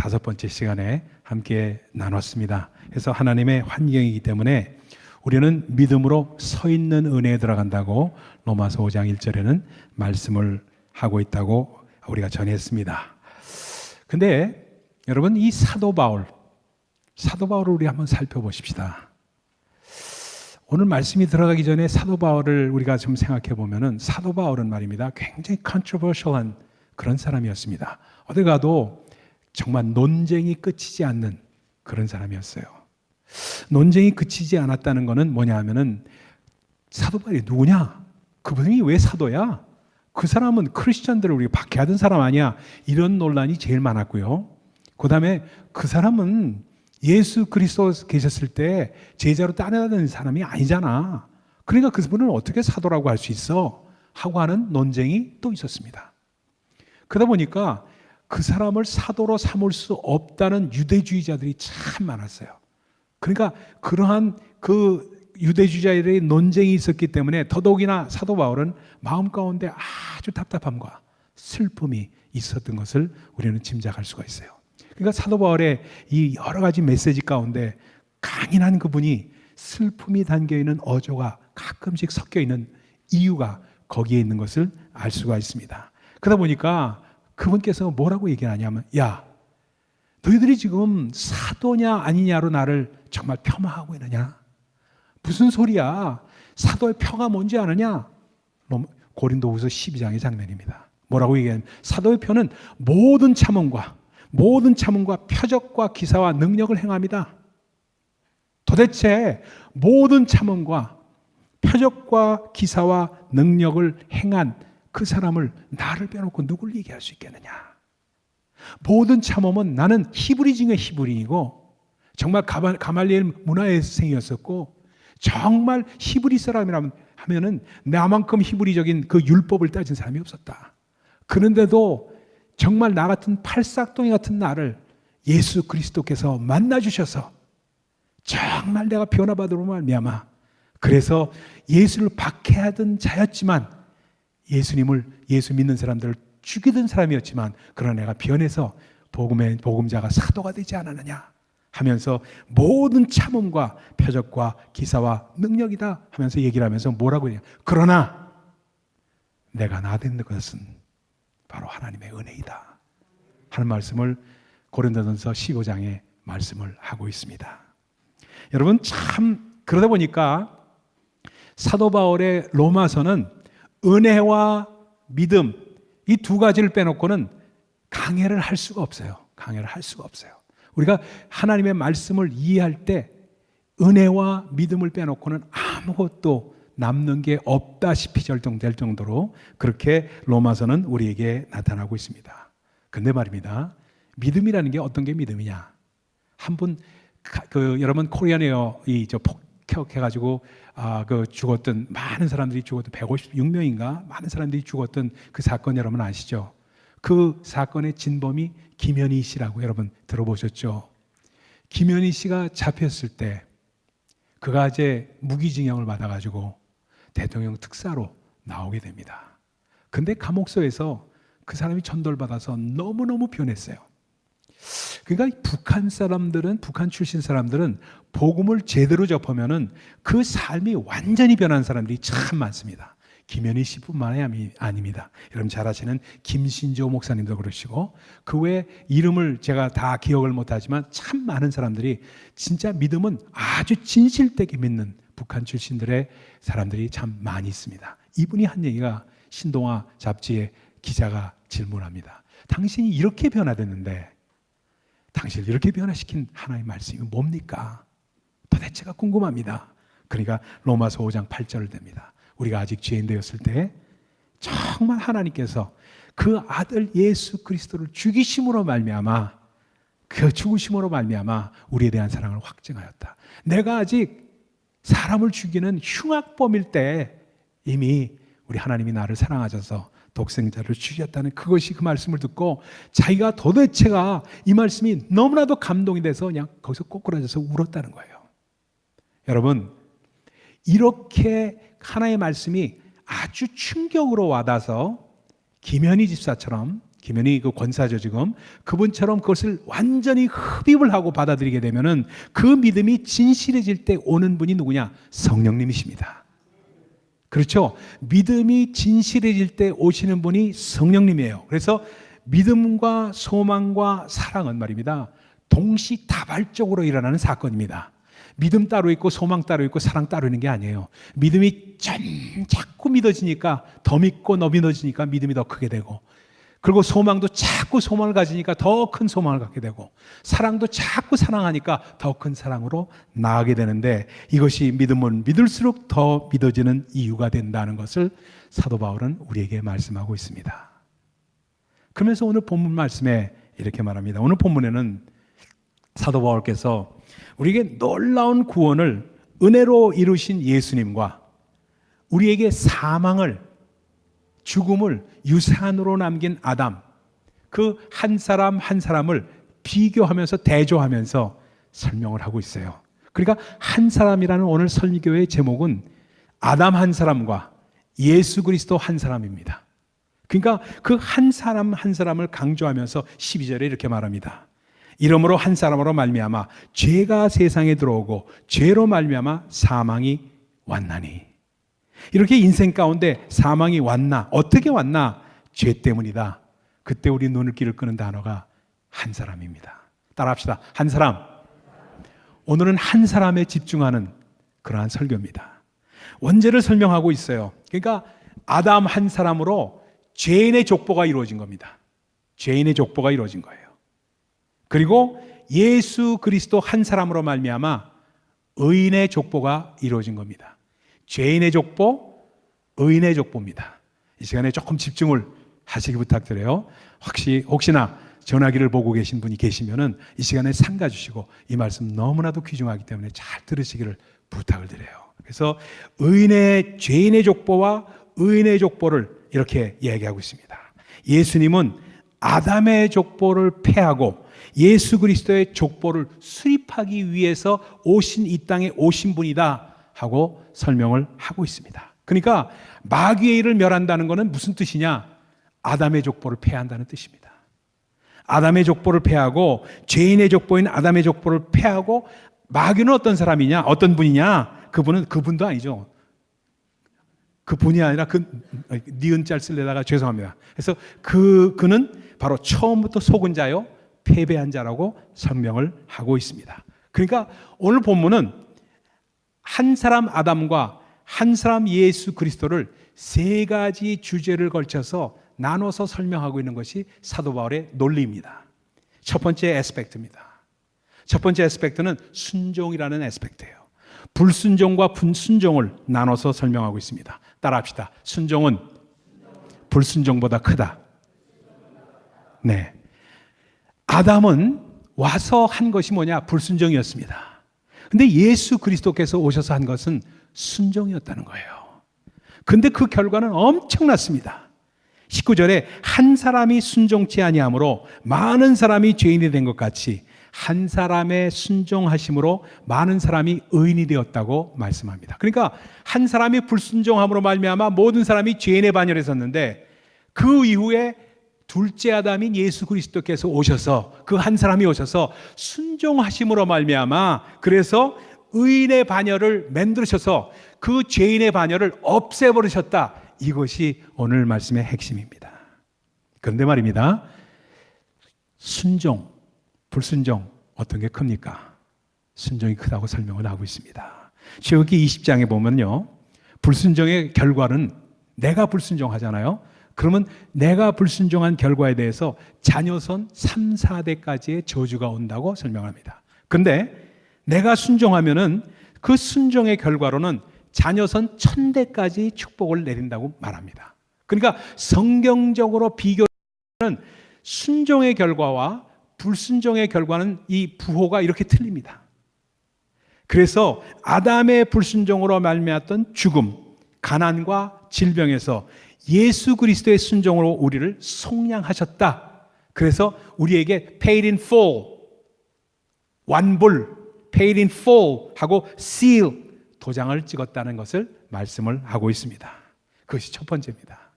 5번째 시간에 함께 나눴습니다. 그래서 하나님의 환경이기 때문에 우리는 믿음으로 서 있는 은혜에 들어간다고 로마서 5장 1절에는 말씀을 하고 있다고 우리가 전했습니다. 근데 여러분, 이 사도 바울을 우리 한번 살펴보십시다. 오늘 말씀이 들어가기 전에 사도 바울을 우리가 좀 생각해 보면은, 사도 바울은 말입니다, 굉장히 컨트로버셜한 그런 사람이었습니다. 어디 가도 정말 논쟁이 끝이지 않는 그런 사람이었어요. 논쟁이 그치지 않았다는 것은 뭐냐 하면은, 사도 바울이 누구냐? 그분이 왜 사도야? 그 사람은 크리스천들을 우리가 박해하던 사람 아니야? 이런 논란이 제일 많았고요. 그 다음에 그 사람은 예수 그리스도 계셨을 때 제자로 따라다니는 사람이 아니잖아. 그러니까 그분을 어떻게 사도라고 할 수 있어? 하고 하는 논쟁이 또 있었습니다. 그러다 보니까 그 사람을 사도로 삼을 수 없다는 유대주의자들이 참 많았어요. 그러니까 그러한 그 유대주의자들의 논쟁이 있었기 때문에 더더욱이나 사도 바울은 마음 가운데 아주 답답함과 슬픔이 있었던 것을 우리는 짐작할 수가 있어요. 그러니까 사도 바울의 이 여러 가지 메시지 가운데 강인한 그분이 슬픔이 담겨있는 어조가 가끔씩 섞여 있는 이유가 거기에 있는 것을 알 수가 있습니다. 그러다 보니까 그분께서 뭐라고 얘기하냐면, 야, 너희들이 지금 사도냐 아니냐로 나를 정말 폄하하고 있느냐? 무슨 소리야? 사도의 표가 뭔지 아느냐? 고린도후서 12장의 장면입니다. 뭐라고 얘기하냐면, 사도의 표는 모든 참음과 표적과 기사와 능력을 행합니다. 도대체 모든 참음과 표적과 기사와 능력을 행한 그 사람을 나를 빼놓고 누굴 얘기할 수 있겠느냐? 모든 참음은, 나는 히브리 중에 히브리이고 정말 가말리엘 문화생이었었고 정말 히브리 사람이라면 하면은 나만큼 히브리적인 그 율법을 따진 사람이 없었다. 그런데도 정말 나 같은 팔싹동이 같은 나를 예수 그리스도께서 만나주셔서 정말 내가 변화받으로 말미암아, 그래서 예수를 박해하던 자였지만, 예수 믿는 사람들을 죽이던 사람이었지만, 그러나 내가 변해서 복음자가 사도가 되지 않았느냐 하면서 모든 참음과 표적과 기사와 능력이다 하면서 얘기를 하면서 뭐라고 해요? 그러나 내가 나된 것은 바로 하나님의 은혜이다 하는 말씀을 고린도전서 15장에 말씀을 하고 있습니다. 여러분, 참 그러다 보니까 사도 바울의 로마서는 은혜와 믿음, 이 두 가지를 빼놓고는 강해를 할 수가 없어요. 우리가 하나님의 말씀을 이해할 때 은혜와 믿음을 빼놓고는 아무것도 남는 게 없다시피 될 정도로 그렇게 로마서는 우리에게 나타나고 있습니다. 근데 말입니다, 믿음이라는 게 어떤 게 믿음이냐? 여러분, 코리안에어 폭격해가지고 죽었던 많은 사람들이 죽었던 156명인가 많은 사람들이 죽었던 그 사건 여러분 아시죠? 그 사건의 진범이 김현희 씨라고 여러분 들어보셨죠? 김현희 씨가 잡혔을 때 그가 이제 무기징역을 받아가지고 대통령 특사로 나오게 됩니다. 근데 감옥소에서 그 사람이 전도받아서 너무너무 변했어요. 그러니까 북한 출신 사람들은 복음을 제대로 접하면은 그 삶이 완전히 변한 사람들이 참 많습니다. 김현희 씨뿐만이 아닙니다. 여러분 잘 아시는 김신조 목사님도 그러시고, 그 외에 이름을 제가 다 기억을 못하지만 참 많은 사람들이 진짜 믿음은 아주 진실되게 믿는 북한 출신들의 사람들이 참 많이 있습니다. 이분이 한 얘기가 신동아 잡지의 기자가 질문합니다. 당신이 이렇게 변화됐는데 당신을 이렇게 변화시킨 하나님의 말씀이 뭡니까? 도대체가 궁금합니다. 그러니까 로마서 5장 8절을 댑니다. 우리가 아직 죄인 되었을 때 정말 하나님께서 그 아들 예수 그리스도를 죽이심으로 말미암아, 그 죽으심으로 말미암아 우리에 대한 사랑을 확증하였다. 내가 아직 사람을 죽이는 흉악범일 때 이미 우리 하나님이 나를 사랑하셔서 독생자를 죽였다는 그것이, 그 말씀을 듣고 자기가 도대체가 이 말씀이 너무나도 감동이 돼서 그냥 거기서 꼬꾸라져서 울었다는 거예요. 여러분, 이렇게 하나의 말씀이 아주 충격으로 와닿아서 김현희 집사처럼 김현희 그 권사죠 지금. 그분처럼 그것을 완전히 흡입을 하고 받아들이게 되면은 그 믿음이 진실해질 때 오는 분이 누구냐? 성령님이십니다. 그렇죠? 믿음이 진실해질 때 오시는 분이 성령님이에요. 그래서 믿음과 소망과 사랑은 말입니다, 동시다발적으로 일어나는 사건입니다. 믿음 따로 있고 소망 따로 있고 사랑 따로 있는 게 아니에요. 믿음이 자꾸 믿어지니까 더 믿고 더 믿어지니까 믿음이 더 크게 되고, 그리고 소망도 자꾸 소망을 가지니까 더 큰 소망을 갖게 되고, 사랑도 자꾸 사랑하니까 더 큰 사랑으로 나아가게 되는데, 이것이 믿음은 믿을수록 더 믿어지는 이유가 된다는 것을 사도 바울은 우리에게 말씀하고 있습니다. 그러면서 오늘 본문 말씀에 이렇게 말합니다. 오늘 본문에는 사도 바울께서 우리에게 놀라운 구원을 은혜로 이루신 예수님과 우리에게 사망을, 죽음을 유산으로 남긴 아담, 그 한 사람 한 사람을 비교하면서 대조하면서 설명을 하고 있어요. 그러니까 한 사람이라는 오늘 설교의 제목은 아담 한 사람과 예수 그리스도 한 사람입니다. 그러니까 그 한 사람 한 사람을 강조하면서 12절에 이렇게 말합니다. 이러므로 한 사람으로 말미암아 죄가 세상에 들어오고 죄로 말미암아 사망이 왔나니. 이렇게 인생 가운데 사망이 왔나? 어떻게 왔나? 죄 때문이다. 그때 우리 눈을 길을 끄는 단어가 한 사람입니다. 따라합시다. 한 사람. 오늘은 한 사람에 집중하는 그러한 설교입니다. 원죄를 설명하고 있어요. 그러니까 아담 한 사람으로 죄인의 족보가 이루어진 겁니다. 죄인의 족보가 이루어진 거예요. 그리고 예수 그리스도 한 사람으로 말미암아 의인의 족보가 이루어진 겁니다. 죄인의 족보, 의인의 족보입니다. 이 시간에 조금 집중을 하시기 부탁드려요. 혹시나 전화기를 보고 계신 분이 계시면은 이 시간에 삼가 주시고, 이 말씀 너무나도 귀중하기 때문에 잘 들으시기를 부탁을 드려요. 그래서 죄인의 족보와 의인의 족보를 이렇게 이야기하고 있습니다. 예수님은 아담의 족보를 폐하고 예수 그리스도의 족보를 수립하기 위해서 오신, 이 땅에 오신 분이다 하고 설명을 하고 있습니다. 그러니까 마귀의 일을 멸한다는 것은 무슨 뜻이냐? 아담의 족보를 폐한다는 뜻입니다. 아담의 족보를 폐하고, 죄인의 족보인 아담의 족보를 폐하고, 마귀는 어떤 사람이냐? 어떤 분이냐? 그분도 아니죠. 그분이 아니라 니은자를 쓰려다가 죄송합니다. 그래서 그는 바로 처음부터 속은 자요 패배한 자라고 설명을 하고 있습니다. 그러니까 오늘 본문은 한 사람 아담과 한 사람 예수 그리스도를 세 가지 주제를 걸쳐서 나눠서 설명하고 있는 것이 사도 바울의 논리입니다. 첫 번째 애스펙트입니다. 첫 번째 애스펙트는 순종이라는 애스펙트예요. 불순종과 순종을 나눠서 설명하고 있습니다. 따라합시다. 순종은 불순종보다 크다. 네. 아담은 와서 한 것이 뭐냐? 불순종이었습니다. 근데 예수 그리스도께서 오셔서 한 것은 순종이었다는 거예요. 근데 그 결과는 엄청났습니다. 19절에 한 사람이 순종치 아니하므로 많은 사람이 죄인이 된 것 같이 한 사람의 순종하심으로 많은 사람이 의인이 되었다고 말씀합니다. 그러니까 한 사람이 불순종함으로 말미암아 모든 사람이 죄인의 반열에 섰는데, 그 이후에 둘째 아담인 예수 그리스도께서 오셔서, 그 한 사람이 오셔서 순종하심으로 말미암아 그래서 의인의 반열을 만드셔서 그 죄인의 반열을 없애버리셨다. 이것이 오늘 말씀의 핵심입니다. 그런데 말입니다, 순종, 불순종 어떤 게 큽니까? 순종이 크다고 설명을 하고 있습니다. 신명기 20장에 보면요, 불순종의 결과는, 내가 불순종하잖아요. 그러면 내가 불순종한 결과에 대해서 자녀선 3, 4대까지의 저주가 온다고 설명합니다. 그런데 내가 순종하면은 그 순종의 결과로는 자녀선 1000대까지 축복을 내린다고 말합니다. 그러니까 성경적으로 비교하는 순종의 결과와 불순종의 결과는 이 부호가 이렇게 틀립니다. 그래서 아담의 불순종으로 말미암았던 죽음, 가난과 질병에서 예수 그리스도의 순종으로 우리를 속량하셨다. 그래서 우리에게 paid in full, 완불, paid in full 하고 seal, 도장을 찍었다는 것을 말씀을 하고 있습니다. 그것이 첫 번째입니다.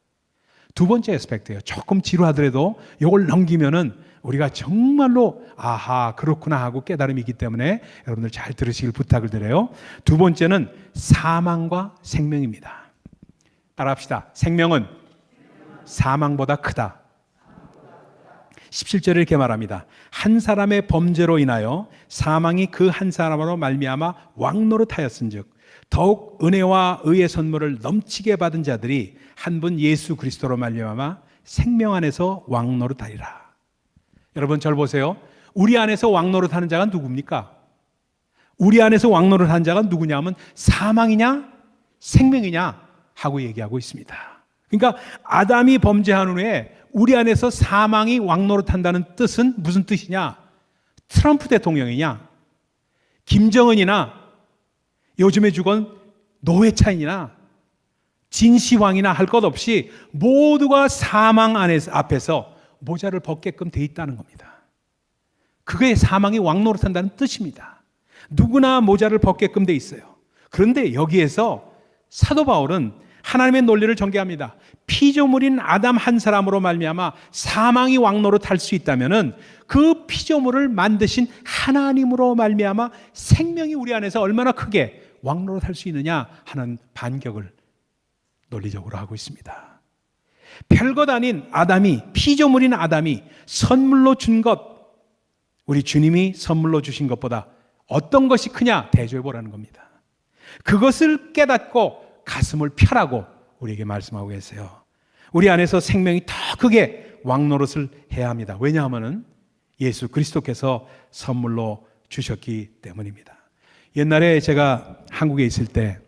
두 번째 에스펙트예요. 조금 지루하더라도 이걸 넘기면은 우리가 정말로 아하 그렇구나 하고 깨달음이 있기 때문에 여러분들 잘 들으시길 부탁을 드려요. 두 번째는 사망과 생명입니다. 따라합시다. 생명은 사망보다 크다. 17절에 이렇게 말합니다. 한 사람의 범죄로 인하여 사망이 그 한 사람으로 말미암아 왕노릇하였은즉 더욱 은혜와 의의 선물을 넘치게 받은 자들이 한 분 예수 그리스도로 말미암아 생명 안에서 왕노릇하리라. 여러분 절 보세요. 우리 안에서 왕노릇하는 자가 누굽니까? 우리 안에서 왕노릇하는 자가 누구냐면 사망이냐 생명이냐 하고 얘기하고 있습니다. 그러니까 아담이 범죄한 후에 우리 안에서 사망이 왕노릇한다는 뜻은 무슨 뜻이냐? 트럼프 대통령이냐? 김정은이나 요즘에 죽은 노회찬이나 진시황이나 할 것 없이 모두가 사망 앞에서 모자를 벗게끔 돼 있다는 겁니다. 그게 사망이 왕노릇한다는 뜻입니다. 누구나 모자를 벗게끔 돼 있어요. 그런데 여기에서 사도 바울은 하나님의 논리를 전개합니다. 피조물인 아담 한 사람으로 말미암아 사망이 왕노릇할 수 있다면은 그 피조물을 만드신 하나님으로 말미암아 생명이 우리 안에서 얼마나 크게 왕노릇할 수 있느냐 하는 반격을 논리적으로 하고 있습니다. 별것 아닌 아담이, 피조물인 아담이 선물로 준 것, 우리 주님이 선물로 주신 것보다 어떤 것이 크냐 대조해 보라는 겁니다. 그것을 깨닫고 가슴을 펴라고 우리에게 말씀하고 계세요. 우리 안에서 생명이 더 크게 왕노릇을 해야 합니다. 왜냐하면 예수 그리스도께서 선물로 주셨기 때문입니다. 옛날에 제가 한국에 있을 때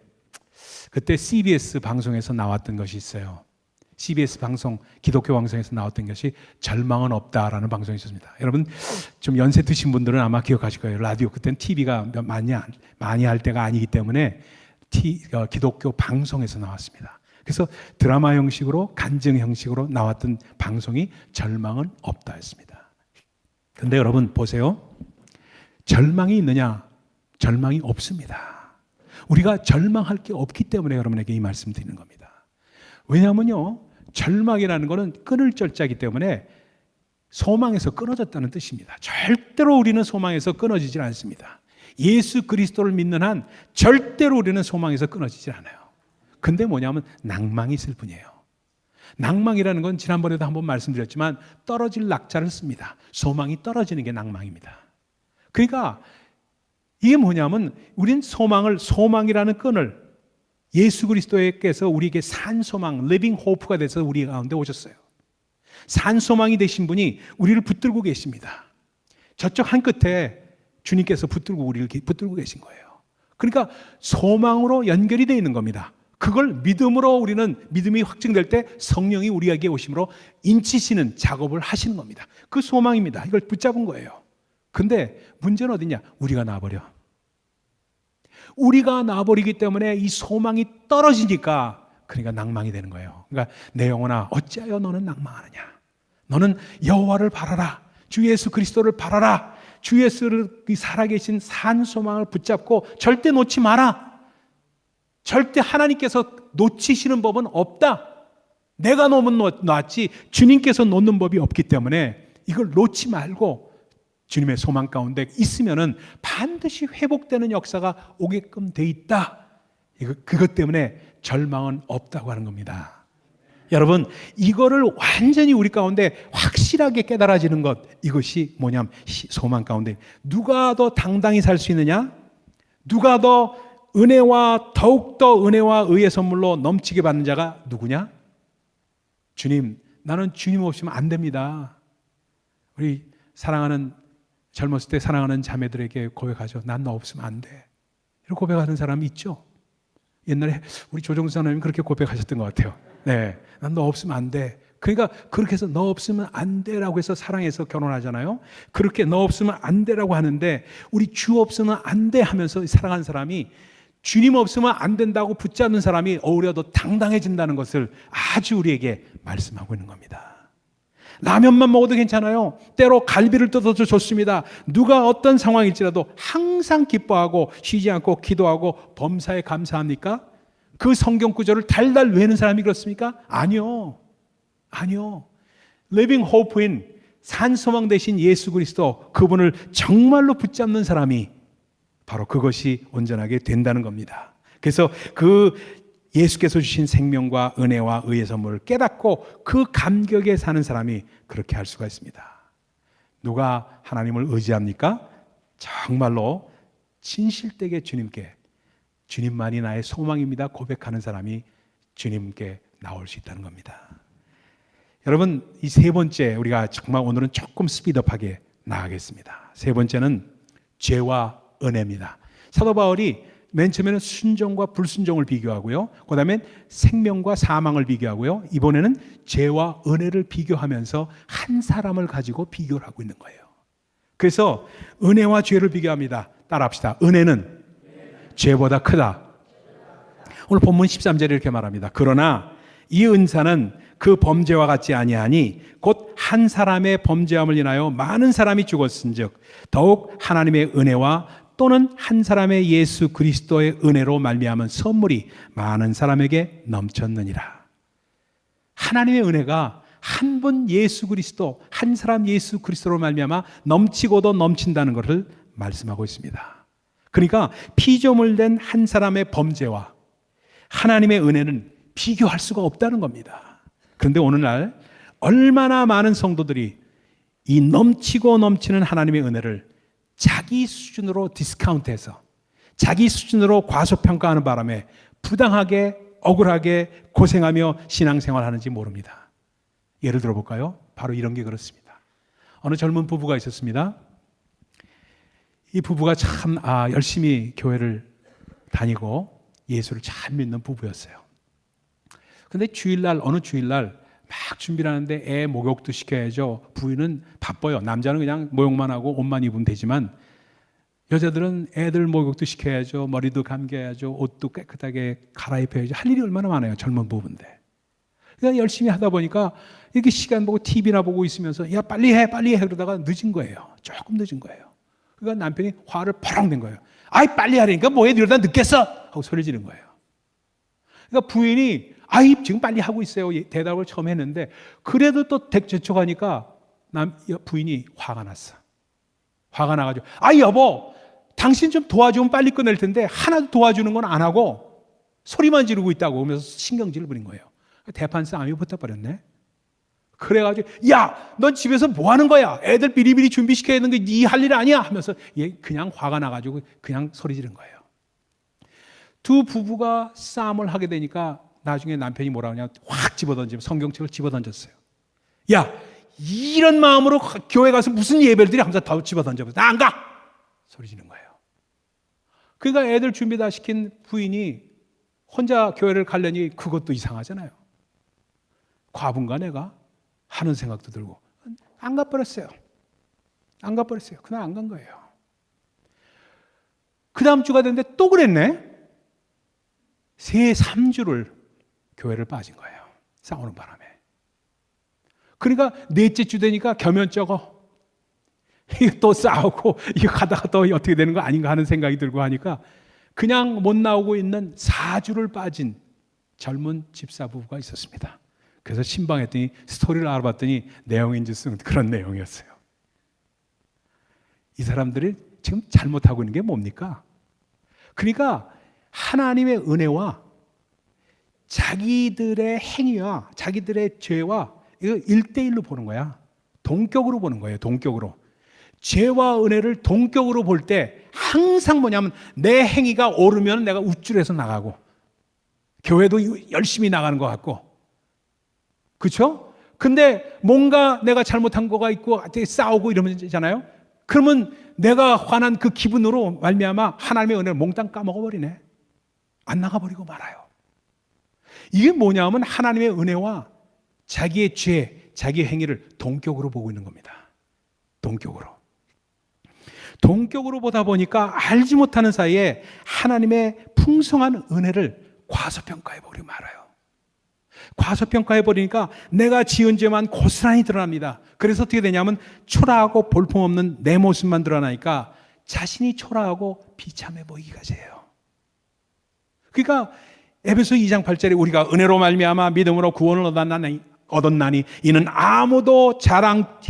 그때 CBS 방송에서 나왔던 것이 있어요. CBS 방송, 기독교 방송에서 나왔던 것이 절망은 없다라는 방송이 있었습니다. 여러분 좀 연세 드신 분들은 아마 기억하실 거예요. 라디오 그때는 TV가 많이 할 때가 아니기 때문에 기독교 방송에서 나왔습니다. 그래서 드라마 형식으로 간증 형식으로 나왔던 방송이 절망은 없다였습니다. 그런데 여러분 보세요. 절망이 있느냐? 절망이 없습니다. 우리가 절망할 게 없기 때문에 여러분에게 이 말씀 드리는 겁니다. 왜냐하면요, 절망이라는 것은 끊을 절자이기 때문에 소망에서 끊어졌다는 뜻입니다. 절대로 우리는 소망에서 끊어지질 않습니다. 예수 그리스도를 믿는 한 절대로 우리는 소망에서 끊어지질 않아요. 근데 뭐냐면 낭망이 있을 뿐이에요. 낭망이라는 건 지난번에도 한번 말씀드렸지만 떨어질 낙자를 씁니다. 소망이 떨어지는 게 낭망입니다. 그러니까 이게 뭐냐면 우린 소망이라는 끈을 예수 그리스도께서 우리에게 산소망, 리빙 호프가 돼서 우리 가운데 오셨어요. 산소망이 되신 분이 우리를 붙들고 계십니다. 저쪽 한 끝에 주님께서 우리를 붙들고 계신 거예요. 그러니까 소망으로 연결이 되어 있는 겁니다. 그걸 믿음으로 우리는 믿음이 확증될 때 성령이 우리에게 오심으로 인치시는 작업을 하시는 겁니다. 그 소망입니다. 이걸 붙잡은 거예요. 근데 문제는 어디냐? 우리가 놔버려. 우리가 놔버리기 때문에 이 소망이 떨어지니까 그러니까 낭망이 되는 거예요. 그러니까 내 영혼아 어찌하여 너는 낭망하느냐? 너는 여호와를 바라라. 주 예수 그리스도를 바라라. 주 예수를 살아계신 산 소망을 붙잡고 절대 놓지 마라. 절대 하나님께서 놓치시는 법은 없다. 내가 놓으면 놨지 주님께서 놓는 법이 없기 때문에 이걸 놓지 말고 주님의 소망 가운데 있으면은 반드시 회복되는 역사가 오게끔 돼 있다. 그것 때문에 절망은 없다고 하는 겁니다. 여러분, 이거를 완전히 우리 가운데 확실하게 깨달아지는 것, 이것이 뭐냐면 소망 가운데 누가 더 당당히 살 수 있느냐? 누가 더 더욱더 은혜와 의의 선물로 넘치게 받는 자가 누구냐? 주님, 나는 주님 없이면 안 됩니다. 우리 젊었을 때 사랑하는 자매들에게 고백하죠. 난 너 없으면 안 돼. 이렇게 고백하는 사람이 있죠. 옛날에 우리 조정수 사장님이 그렇게 고백하셨던 것 같아요. 네, 난 너 없으면 안 돼. 그러니까 그렇게 해서 너 없으면 안 돼라고 해서 사랑해서 결혼하잖아요. 그렇게 너 없으면 안 돼라고 하는데 우리 주 없으면 안 돼 하면서 사랑하는 사람이 주님 없으면 안 된다고 붙잡는 사람이 오히려 더 당당해진다는 것을 아주 우리에게 말씀하고 있는 겁니다. 라면만 먹어도 괜찮아요. 때로 갈비를 뜯어도 좋습니다. 누가 어떤 상황일지라도 항상 기뻐하고 쉬지 않고 기도하고 범사에 감사합니까? 그 성경 구절을 달달 외우는 사람이 그렇습니까? 아니요. 아니요. Living Hope인 산소망 되신 예수 그리스도, 그분을 정말로 붙잡는 사람이 바로 그것이 온전하게 된다는 겁니다. 그래서 그 예수께서 주신 생명과 은혜와 의의 선물을 깨닫고 그 감격에 사는 사람이 그렇게 할 수가 있습니다. 누가 하나님을 의지합니까? 정말로 진실되게 주님께, 주님만이 나의 소망입니다 고백하는 사람이 주님께 나올 수 있다는 겁니다. 여러분, 이 세 번째, 우리가 정말 오늘은 조금 스피드업하게 나가겠습니다. 세 번째는 죄와 은혜입니다. 사도 바울이 맨 처음에는 순종과 불순종을 비교하고요, 그 다음에 생명과 사망을 비교하고요, 이번에는 죄와 은혜를 비교하면서 한 사람을 가지고 비교를 하고 있는 거예요. 그래서 은혜와 죄를 비교합니다. 따라합시다. 은혜는 죄보다 크다. 오늘 본문 13절에 이렇게 말합니다. 그러나 이 은사는 그 범죄와 같지 아니하니 곧 한 사람의 범죄함을 인하여 많은 사람이 죽었은즉 더욱 하나님의 은혜와 또는 한 사람의 예수 그리스도의 은혜로 말미암은 선물이 많은 사람에게 넘쳤느니라. 하나님의 은혜가 한 분 예수 그리스도, 한 사람 예수 그리스도로 말미암아 넘치고도 넘친다는 것을 말씀하고 있습니다. 그러니까 피조물 된 한 사람의 범죄와 하나님의 은혜는 비교할 수가 없다는 겁니다. 그런데 오늘날 얼마나 많은 성도들이 이 넘치고 넘치는 하나님의 은혜를 자기 수준으로 디스카운트해서 자기 수준으로 과소평가하는 바람에 부당하게, 억울하게 고생하며 신앙생활하는지 모릅니다. 예를 들어볼까요? 바로 이런 게 그렇습니다. 어느 젊은 부부가 있었습니다. 이 부부가 참 열심히 교회를 다니고 예수를 잘 믿는 부부였어요. 근데 어느 주일날 막 준비를 하는데 애 목욕도 시켜야죠. 부인은 바빠요. 남자는 그냥 모욕만 하고 옷만 입으면 되지만 여자들은 애들 목욕도 시켜야죠. 머리도 감겨야죠. 옷도 깨끗하게 갈아입혀야죠. 할 일이 얼마나 많아요. 젊은 부부인데. 그러니까 열심히 하다 보니까 이렇게 시간 보고 TV나 보고 있으면서 야 빨리 해 그러다가 늦은 거예요. 조금 늦은 거예요. 그러니까 남편이 화를 퍼렁 낸 거예요. 아이 빨리 하라니까 뭐해 이러다 늦겠어 하고 소리 지른 거예요. 그러니까 부인이 지금 빨리 하고 있어요. 대답을 처음 했는데 그래도 또 재촉하니까 부인이 화가 났어. 화가 나가지고 여보 당신 좀 도와주면 빨리 끝낼 텐데 하나도 도와주는 건 안 하고 소리만 지르고 있다고 하면서 신경질을 부린 거예요. 대판 싸움이 붙어버렸네. 그래가지고 넌 집에서 뭐 하는 거야? 애들 미리미리 준비시켜야 되는 게 네 할 일 아니야? 하면서 얘 그냥 화가 나가지고 그냥 소리 지른 거예요. 두 부부가 싸움을 하게 되니까 나중에 남편이 뭐라 하냐 확 집어던지면 성경책을 집어던졌어요. 이런 마음으로 교회 가서 무슨 예배를 드려 하면서 더 집어던져서 나 안 가! 소리 지는 거예요. 그러니까 애들 준비 다 시킨 부인이 혼자 교회를 가려니 그것도 이상하잖아요. 과분가 내가? 하는 생각도 들고 안 가버렸어요. 그날 안 간 거예요. 그 다음 주가 됐는데 또 그랬네. 3주를 교회를 빠진 거예요. 싸우는 바람에. 그러니까 넷째 주 되니까 겸연쩍어. 이거 또 싸우고 이거 가다가 또 어떻게 되는 거 아닌가 하는 생각이 들고 하니까 그냥 못 나오고 있는 4주를 빠진 젊은 집사 부부가 있었습니다. 그래서 신방했더니 스토리를 알아봤더니 내용인지 쓴 그런 내용이었어요. 이 사람들이 지금 잘못하고 있는 게 뭡니까? 그러니까 하나님의 은혜와 자기들의 행위와 자기들의 죄와 이거 1대1로 보는 거야. 동격으로 보는 거예요. 동격으로. 죄와 은혜를 동격으로 볼 때 항상 뭐냐면 내 행위가 오르면 내가 우쭐해서 나가고 교회도 열심히 나가는 것 같고 그렇죠? 근데 뭔가 내가 잘못한 거가 있고 싸우고 이러면 있잖아요. 그러면 내가 화난 그 기분으로 말미암아 하나님의 은혜를 몽땅 까먹어버리네. 안 나가버리고 말아요. 이게 뭐냐면 하나님의 은혜와 자기의 죄, 자기의 행위를 동격으로 보고 있는 겁니다. 동격으로 보다 보니까 알지 못하는 사이에 하나님의 풍성한 은혜를 과소평가해버리고 말아요. 과소평가해버리니까 내가 지은 죄만 고스란히 드러납니다. 그래서 어떻게 되냐면 초라하고 볼품없는 내 모습만 드러나니까 자신이 초라하고 비참해 보이기까지 해요. 그러니까 에베소 2장 8절에 우리가 은혜로 말미암아 믿음으로 구원을 얻었나니 얻었나니 이는 아무도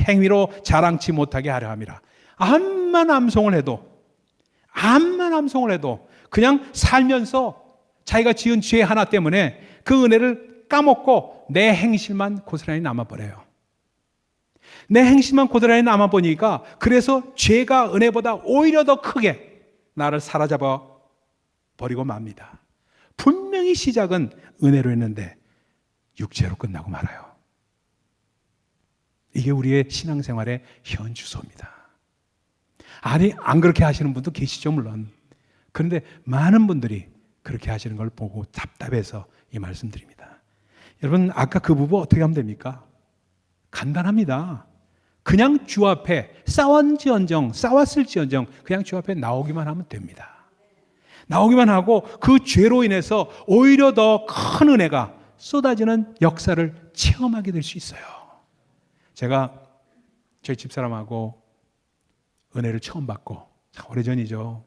행위로 자랑치 못하게 하려 함이라. 암만 암송을 해도 그냥 살면서 자기가 지은 죄 하나 때문에 그 은혜를 까먹고 내 행실만 고스란히 남아버려요. 내 행실만 고스란히 남아보니까 그래서 죄가 은혜보다 오히려 더 크게 나를 사로잡아 버리고 맙니다. 분명히 시작은 은혜로 했는데 육체로 끝나고 말아요. 이게 우리의 신앙생활의 현 주소입니다. 아니, 안 그렇게 하시는 분도 계시죠, 물론. 그런데 많은 분들이 그렇게 하시는 걸 보고 답답해서 이 말씀드립니다. 여러분, 아까 그 부부 어떻게 하면 됩니까? 간단합니다. 그냥 주 앞에 싸웠을지언정 그냥 주 앞에 나오기만 하면 됩니다. 나오기만 하고 그 죄로 인해서 오히려 더 큰 은혜가 쏟아지는 역사를 체험하게 될 수 있어요. 제가 저희 집사람하고 은혜를 처음 받고, 오래전이죠.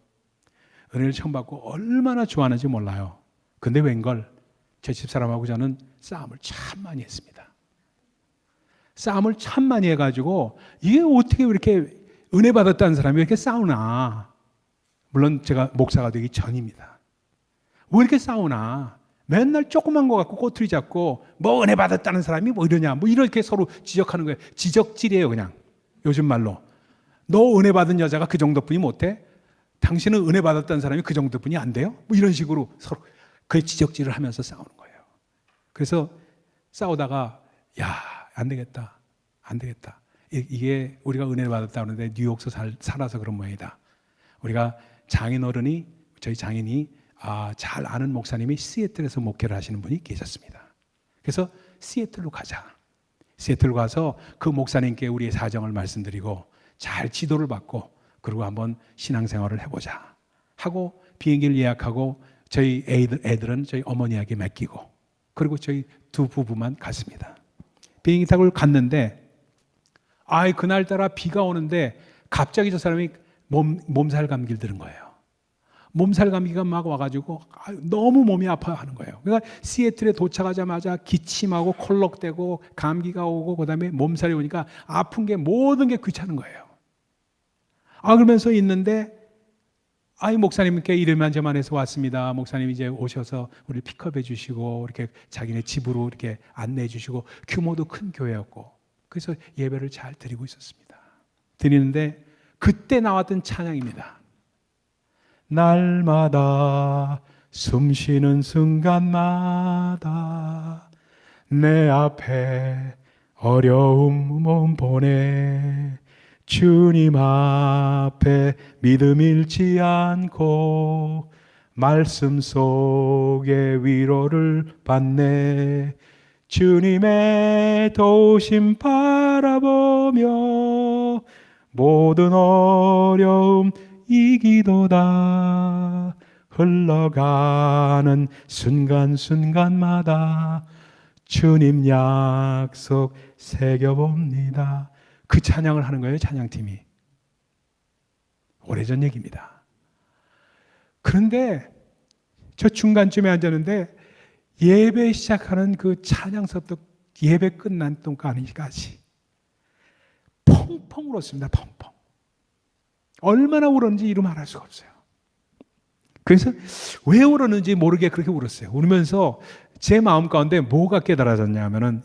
은혜를 처음 받고 얼마나 좋아하는지 몰라요. 근데 웬걸 제 집사람하고 저는 싸움을 참 많이 했습니다. 싸움을 참 많이 해가지고 이게 어떻게 이렇게 은혜 받았다는 사람이 이렇게 싸우나. 물론 제가 목사가 되기 전입니다. 왜 이렇게 싸우나. 맨날 조그만 거 갖고 꼬투리 잡고 뭐 은혜 받았다는 사람이 뭐 이러냐 뭐 이렇게 서로 지적하는 거예요. 지적질이에요. 그냥 요즘 말로. 너 은혜 받은 여자가 그 정도뿐이 못해? 당신은 은혜 받았다는 사람이 그 정도뿐이 안 돼요? 뭐 이런 식으로 서로 그 지적질을 하면서 싸우는 거예요. 그래서 싸우다가 야, 안 되겠다. 이게 우리가 은혜를 받았다 그러는데 뉴욕에서 살아서 그런 모양이다. 우리가 저희 장인이 잘 아는 목사님이 시애틀에서 목회를 하시는 분이 계셨습니다. 그래서 시애틀로 가자. 시애틀로 가서 그 목사님께 우리의 사정을 말씀드리고 잘 지도를 받고 그리고 한번 신앙생활을 해보자 하고 비행기를 예약하고 저희 애들은 저희 어머니에게 맡기고 그리고 저희 두 부부만 갔습니다. 비행기 타고 갔는데 그날따라 비가 오는데 갑자기 저 사람이 몸살 감기를 들은 거예요. 몸살 감기가 막 와가지고 너무 몸이 아파하는 거예요. 그러니까 시애틀에 도착하자마자 기침하고 콜록대고 감기가 오고 그다음에 몸살이 오니까 아픈 게 모든 게 귀찮은 거예요. 그러면서 있는데 목사님께 이름만 저만해서 왔습니다. 목사님 이제 오셔서 우리 픽업해 주시고 이렇게 자기네 집으로 이렇게 안내해 주시고 규모도 큰 교회였고 그래서 예배를 잘 드리고 있었습니다. 드리는데 그때 나왔던 찬양입니다. 날마다 숨쉬는 순간마다 내 앞에 어려움 보내 주님 앞에 믿음 잃지 않고 말씀 속에 위로를 받네 주님의 도우심 바라보며 모든 어려움 이기도다 흘러가는 순간순간마다 주님 약속 새겨봅니다. 그 찬양을 하는 거예요. 찬양팀이. 오래전 얘기입니다. 그런데 저 중간쯤에 앉았는데 예배 시작하는 그 찬양서부터 예배 끝난 동안까지 펑펑 울었습니다. 펑펑. 얼마나 울었는지 이루 말할 수가 없어요. 그래서 왜 울었는지 모르게 그렇게 울었어요. 울면서 제 마음 가운데 뭐가 깨달아졌냐 하면은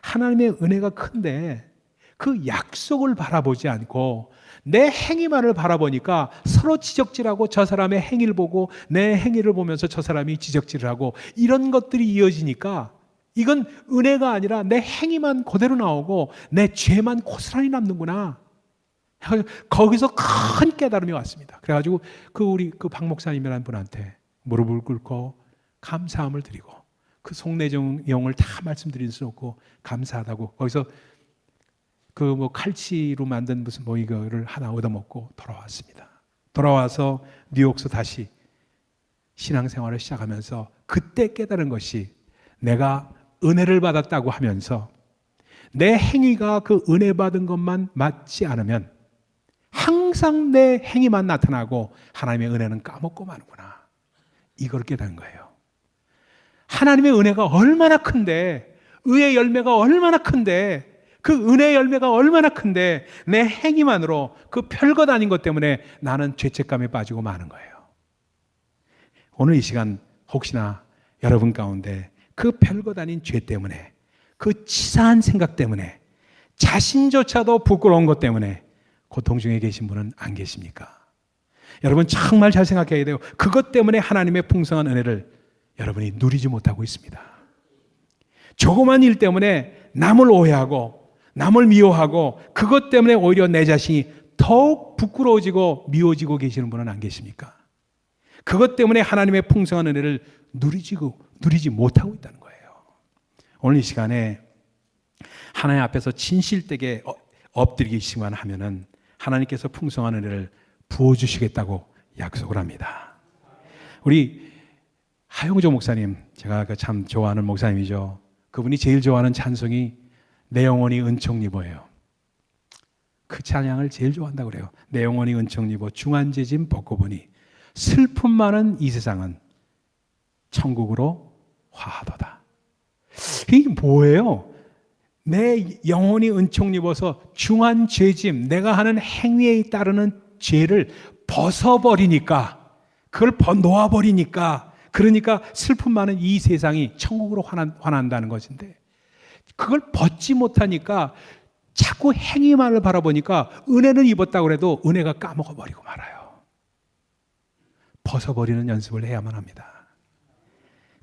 하나님의 은혜가 큰데 그 약속을 바라보지 않고 내 행위만을 바라보니까 서로 지적질하고 저 사람의 행위를 보고 내 행위를 보면서 저 사람이 지적질을 하고 이런 것들이 이어지니까 이건 은혜가 아니라 내 행위만 그대로 나오고 내 죄만 고스란히 남는구나. 거기서 큰 깨달음이 왔습니다. 그래가지고 우리 박 목사님이라는 분한테 무릎을 꿇고 감사함을 드리고 그 속내용을 다 말씀드릴 수 없고 감사하다고 거기서 칼치로 만든 무슨 이거를 하나 얻어먹고 돌아왔습니다. 돌아와서 뉴욕에서 다시 신앙생활을 시작하면서 그때 깨달은 것이 내가 은혜를 받았다고 하면서 내 행위가 그 은혜 받은 것만 맞지 않으면 항상 내 행위만 나타나고 하나님의 은혜는 까먹고 마는구나. 이걸 깨달은 거예요. 하나님의 은혜가 얼마나 큰데 의의 열매가 얼마나 큰데, 그 은혜의 열매가 얼마나 큰데 내 행위만으로 그 별것 아닌 것 때문에 나는 죄책감에 빠지고 마는 거예요. 오늘 이 시간 혹시나 여러분 가운데 그 별것 아닌 죄 때문에, 그 치사한 생각 때문에, 자신조차도 부끄러운 것 때문에 고통 중에 계신 분은 안 계십니까? 여러분 정말 잘 생각해야 돼요. 그것 때문에 하나님의 풍성한 은혜를 여러분이 누리지 못하고 있습니다. 조그만 일 때문에 남을 오해하고 남을 미워하고 그것 때문에 오히려 내 자신이 더욱 부끄러워지고 미워지고 계시는 분은 안 계십니까? 그것 때문에 하나님의 풍성한 은혜를 누리지 못하고 있다는 거예요. 오늘 이 시간에 하나님 앞에서 진실되게 엎드리기만 하면은 하나님께서 풍성한 은혜를 부어주시겠다고 약속을 합니다. 우리 하용조 목사님, 제가 참 좋아하는 목사님이죠. 그분이 제일 좋아하는 찬송이 내 영혼이 은총 입어예요. 그 찬양을 제일 좋아한다고 그래요. 내 영혼이 은총 입어 중한죄짐 벗고 보니 슬픔 많은 이 세상은 천국으로 화하도다. 이게 뭐예요? 내 영혼이 은총 입어서 중한 죄짐, 내가 하는 행위에 따르는 죄를 벗어버리니까, 그걸 놓아버리니까, 그러니까 슬픔 많은 이 세상이 천국으로 환한다는 것인데, 그걸 벗지 못하니까 자꾸 행위만을 바라보니까 은혜는 입었다고 해도 은혜가 까먹어버리고 말아요. 벗어버리는 연습을 해야만 합니다.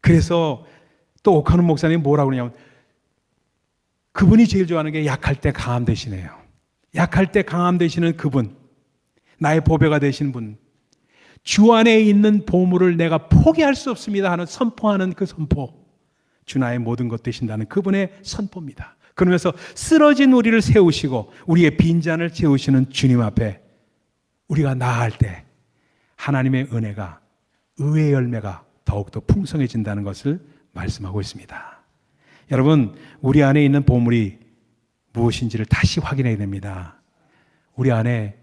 그래서 또 옥하는 목사님이 뭐라고 그러냐면, 그분이 제일 좋아하는 게 약할 때 강함 되시네요. 약할 때 강함 되시는 그분, 나의 보배가 되신 분, 주 안에 있는 보물을 내가 포기할 수 없습니다 하는 선포하는 그 선포, 주 나의 모든 것 되신다는 그분의 선포입니다. 그러면서 쓰러진 우리를 세우시고 우리의 빈잔을 채우시는 주님 앞에 우리가 나아갈 때 하나님의 은혜가, 의의 열매가 더욱더 풍성해진다는 것을 말씀하고 있습니다. 여러분, 우리 안에 있는 보물이 무엇인지를 다시 확인해야 됩니다. 우리 안에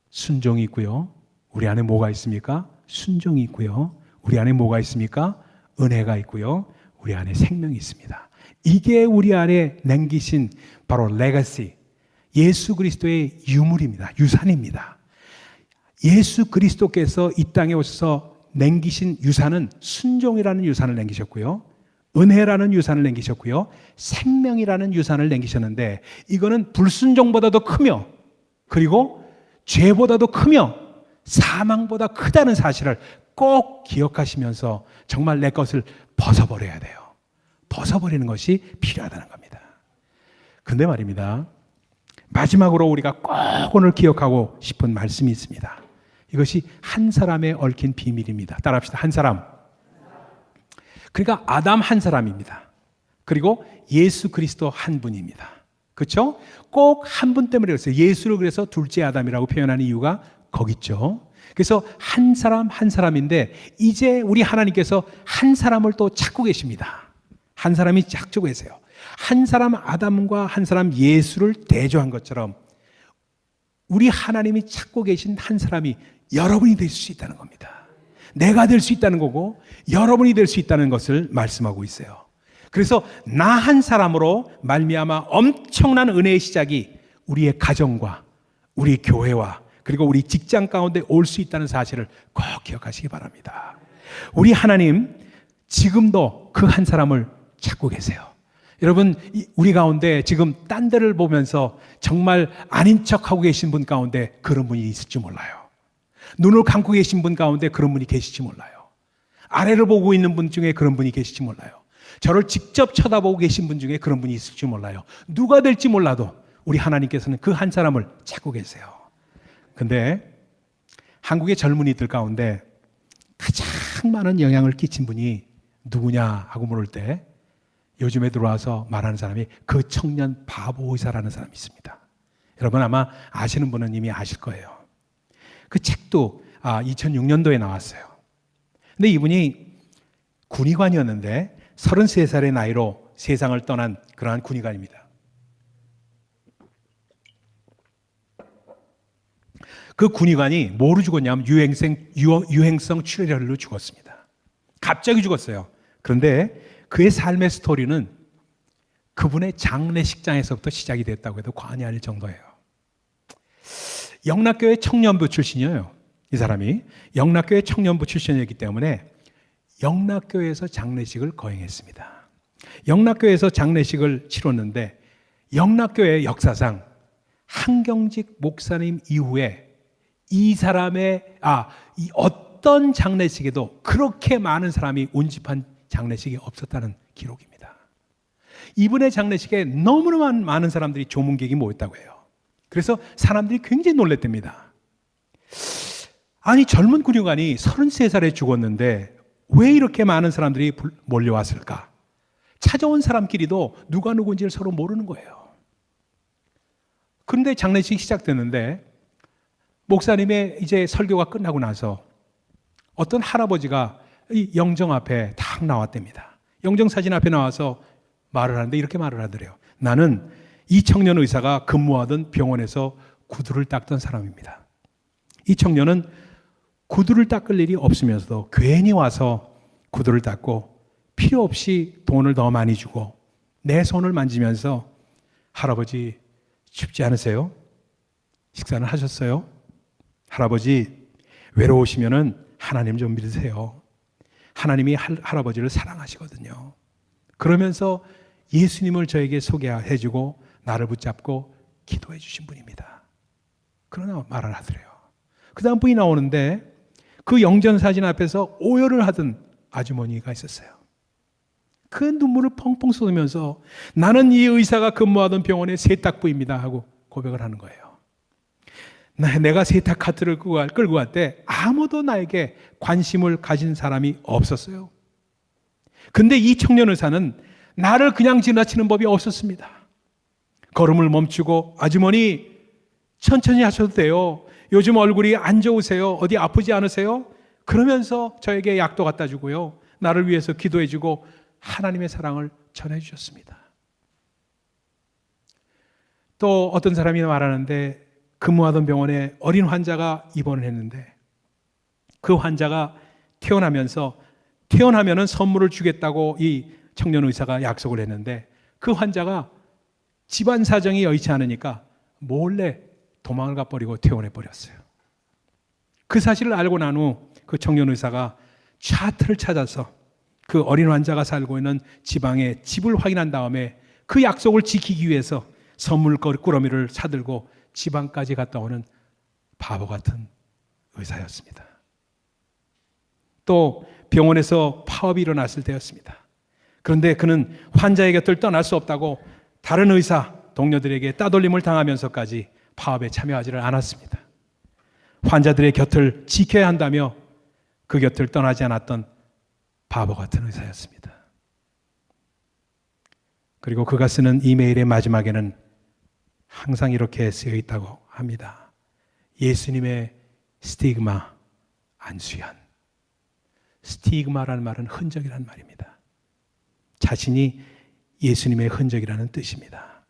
순종이 있고요. 우리 안에 뭐가 있습니까? 순종이 있고요. 우리 안에 뭐가 있습니까? 은혜가 있고요. 우리 안에 생명이 있습니다. 이게 우리 안에 남기신 바로 레거시, 예수 그리스도의 유물입니다. 유산입니다. 예수 그리스도께서 이 땅에 오셔서 남기신 유산은 순종이라는 유산을 남기셨고요. 은혜라는 유산을 남기셨고요. 생명이라는 유산을 남기셨는데, 이거는 불순종보다도 크며, 그리고 죄보다도 크며, 사망보다 크다는 사실을 꼭 기억하시면서 정말 내 것을 벗어버려야 돼요. 벗어버리는 것이 필요하다는 겁니다. 근데 말입니다, 마지막으로 우리가 꼭 오늘 기억하고 싶은 말씀이 있습니다. 이것이 한 사람에 얽힌 비밀입니다. 따라합시다. 한 사람. 그러니까 아담 한 사람입니다. 그리고 예수 그리스도 한 분입니다. 그렇죠? 꼭 한 분 때문에 그랬어요. 예수를 그래서 둘째 아담이라고 표현하는 이유가 거기 있죠. 그래서 한 사람 한 사람인데, 이제 우리 하나님께서 한 사람을 또 찾고 계십니다. 한 사람이 찾고 계세요. 한 사람 아담과 한 사람 예수를 대조한 것처럼 우리 하나님이 찾고 계신 한 사람이 여러분이 될 수 있다는 겁니다. 내가 될 수 있다는 거고 여러분이 될 수 있다는 것을 말씀하고 있어요. 그래서 나 한 사람으로 말미암아 엄청난 은혜의 시작이 우리의 가정과 우리 교회와 그리고 우리 직장 가운데 올 수 있다는 사실을 꼭 기억하시기 바랍니다. 우리 하나님 지금도 그 한 사람을 찾고 계세요. 여러분, 우리 가운데 지금 딴 데를 보면서 정말 아닌 척하고 계신 분 가운데 그런 분이 있을지 몰라요. 눈을 감고 계신 분 가운데 그런 분이 계실지 몰라요. 아래를 보고 있는 분 중에 그런 분이 계실지 몰라요. 저를 직접 쳐다보고 계신 분 중에 그런 분이 있을지 몰라요. 누가 될지 몰라도 우리 하나님께서는 그 한 사람을 찾고 계세요. 근데 한국의 젊은이들 가운데 가장 많은 영향을 끼친 분이 누구냐 하고 물을 때 요즘에 들어와서 말하는 사람이 그 청년 바보 의사라는 사람이 있습니다. 여러분 아마 아시는 분은 이미 아실 거예요. 그 책도 2006년도에 나왔어요. 근데 이분이 군의관이었는데 33살의 나이로 세상을 떠난 그러한 군의관입니다. 그 군의관이 뭐로 죽었냐면 유행성 출혈로 죽었습니다. 갑자기 죽었어요. 그런데 그의 삶의 스토리는 그분의 장례식장에서부터 시작이 됐다고 해도 과언이 아닐 정도예요. 영락교회 청년부 출신이에요. 이 사람이 영락교회 청년부 출신이었기 때문에 영락교회에서 장례식을 거행했습니다. 영락교회에서 장례식을 치렀는데 영락교회 역사상 한경직 목사님 이후에 이 사람의 이 어떤 장례식에도 그렇게 많은 사람이 운집한 장례식이 없었다는 기록입니다. 이분의 장례식에 너무나 많은 사람들이 조문객이 모였다고 해요. 그래서 사람들이 굉장히 놀랬답니다. 아니 젊은 군의관이 33살에 죽었는데 왜 이렇게 많은 사람들이 몰려왔을까? 찾아온 사람끼리도 누가 누군지를 서로 모르는 거예요. 그런데 장례식이 시작됐는데 목사님의 이제 설교가 끝나고 나서 어떤 할아버지가 이 영정 앞에 탁 나왔답니다. 영정 사진 앞에 나와서 말을 하는데 이렇게 말을 하더래요. 나는 이 청년 의사가 근무하던 병원에서 구두를 닦던 사람입니다. 이 청년은 구두를 닦을 일이 없으면서도 괜히 와서 구두를 닦고 필요 없이 돈을 더 많이 주고 내 손을 만지면서 할아버지 춥지 않으세요? 식사는 하셨어요? 할아버지 외로우시면은 하나님 좀 믿으세요. 하나님이 할아버지를 사랑하시거든요. 그러면서 예수님을 저에게 소개해주고 나를 붙잡고 기도해 주신 분입니다. 그러나 말을 하더래요. 그 다음 분이 나오는데 그 영전사진 앞에서 오열을 하던 아주머니가 있었어요. 그 눈물을 펑펑 쏟으면서 나는 이 의사가 근무하던 병원의 세탁부입니다 하고 고백을 하는 거예요. 내가 세탁 카트를 끌고 갈 때 아무도 나에게 관심을 가진 사람이 없었어요. 근데 이 청년 의사는 나를 그냥 지나치는 법이 없었습니다. 걸음을 멈추고 아주머니 천천히 하셔도 돼요. 요즘 얼굴이 안 좋으세요? 어디 아프지 않으세요? 그러면서 저에게 약도 갖다 주고요. 나를 위해서 기도해 주고 하나님의 사랑을 전해 주셨습니다. 또 어떤 사람이 말하는데 근무하던 병원에 어린 환자가 입원을 했는데 그 환자가 태어나면은 선물을 주겠다고 이 청년 의사가 약속을 했는데 그 환자가 집안 사정이 여의치 않으니까 몰래 도망을 가버리고 퇴원해 버렸어요. 그 사실을 알고 난 후 그 청년 의사가 차트를 찾아서 그 어린 환자가 살고 있는 지방의 집을 확인한 다음에 그 약속을 지키기 위해서 선물 꾸러미를 사들고 지방까지 갔다 오는 바보 같은 의사였습니다. 또 병원에서 파업이 일어났을 때였습니다. 그런데 그는 환자의 곁을 떠날 수 없다고 다른 의사 동료들에게 따돌림을 당하면서까지 파업에 참여하지를 않았습니다. 환자들의 곁을 지켜야 한다며 그 곁을 떠나지 않았던 바보 같은 의사였습니다. 그리고 그가 쓰는 이메일의 마지막에는 항상 이렇게 쓰여 있다고 합니다. 예수님의 스티그마 안수현. 스티그마라는 말은 흔적이라는 말입니다. 자신이 예수님의 흔적이라는 뜻입니다.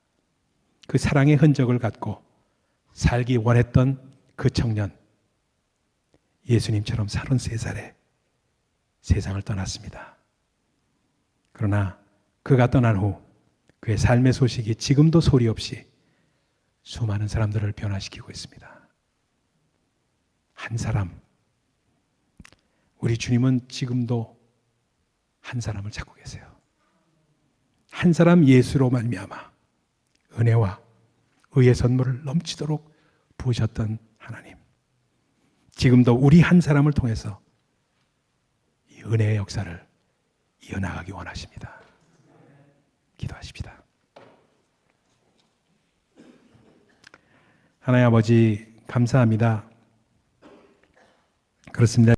그 사랑의 흔적을 갖고 살기 원했던 그 청년, 예수님처럼 33살에 세상을 떠났습니다. 그러나 그가 떠난 후 그의 삶의 소식이 지금도 소리 없이 수많은 사람들을 변화시키고 있습니다. 한 사람, 우리 주님은 지금도 한 사람을 찾고 계세요. 한 사람 예수로 말미암아 은혜와 의의 선물을 넘치도록 부으셨던 하나님, 지금도 우리 한 사람을 통해서 이 은혜의 역사를 이어나가기 원하십니다. 기도하십시다. 하나님 아버지 감사합니다. 그렇습니다.